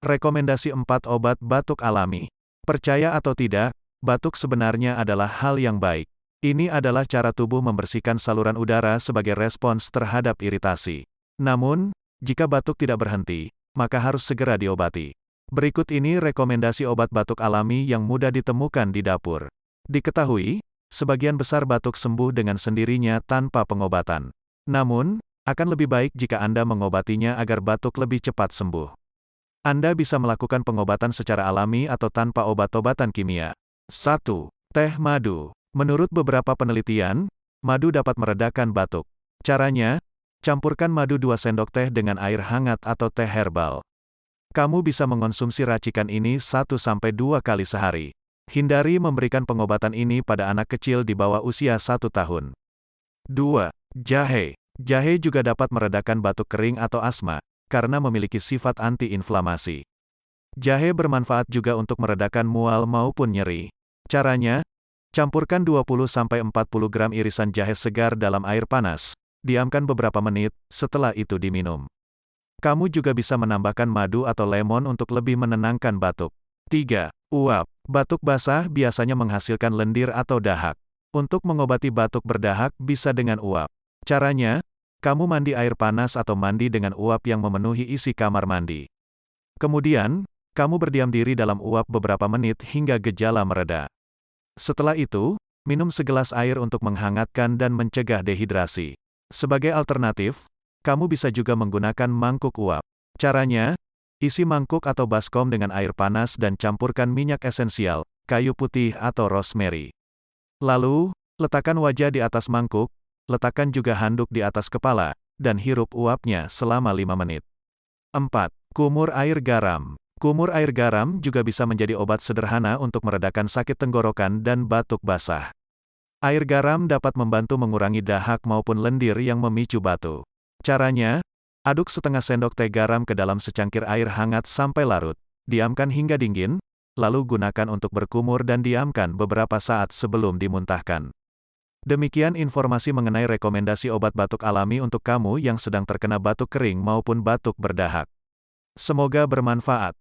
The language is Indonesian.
Rekomendasi 4 obat batuk alami. Percaya atau tidak, batuk sebenarnya adalah hal yang baik. Ini adalah cara tubuh membersihkan saluran udara sebagai respons terhadap iritasi. Namun, jika batuk tidak berhenti, maka harus segera diobati. Berikut ini rekomendasi obat batuk alami yang mudah ditemukan di dapur. Diketahui, sebagian besar batuk sembuh dengan sendirinya tanpa pengobatan. Namun, akan lebih baik jika Anda mengobatinya agar batuk lebih cepat sembuh. Anda bisa melakukan pengobatan secara alami atau tanpa obat-obatan kimia. 1. Teh madu. Menurut beberapa penelitian, madu dapat meredakan batuk. Caranya, campurkan madu 2 sendok teh dengan air hangat atau teh herbal. Kamu bisa mengonsumsi racikan ini 1-2 kali sehari. Hindari memberikan pengobatan ini pada anak kecil di bawah usia 1 tahun. 2. Jahe. Jahe juga dapat meredakan batuk kering atau asma, karena memiliki sifat anti-inflamasi. Jahe bermanfaat juga untuk meredakan mual maupun nyeri. Caranya, campurkan 20-40 gram irisan jahe segar dalam air panas. Diamkan beberapa menit, setelah itu diminum. Kamu juga bisa menambahkan madu atau lemon untuk lebih menenangkan batuk. 3. Uap. Batuk basah biasanya menghasilkan lendir atau dahak. Untuk mengobati batuk berdahak bisa dengan uap. Caranya, kamu mandi air panas atau mandi dengan uap yang memenuhi isi kamar mandi. Kemudian, kamu berdiam diri dalam uap beberapa menit hingga gejala mereda. Setelah itu, minum segelas air untuk menghangatkan dan mencegah dehidrasi. Sebagai alternatif, kamu bisa juga menggunakan mangkuk uap. Caranya, isi mangkuk atau baskom dengan air panas dan campurkan minyak esensial, kayu putih atau rosemary. Lalu, letakkan wajah di atas mangkuk, letakkan juga handuk di atas kepala, dan hirup uapnya selama 5 menit. 4. Kumur air garam. Kumur air garam juga bisa menjadi obat sederhana untuk meredakan sakit tenggorokan dan batuk basah. Air garam dapat membantu mengurangi dahak maupun lendir yang memicu batuk. Caranya, aduk setengah sendok teh garam ke dalam secangkir air hangat sampai larut. Diamkan hingga dingin, lalu gunakan untuk berkumur dan diamkan beberapa saat sebelum dimuntahkan. Demikian informasi mengenai rekomendasi obat batuk alami untuk kamu yang sedang terkena batuk kering maupun batuk berdahak. Semoga bermanfaat.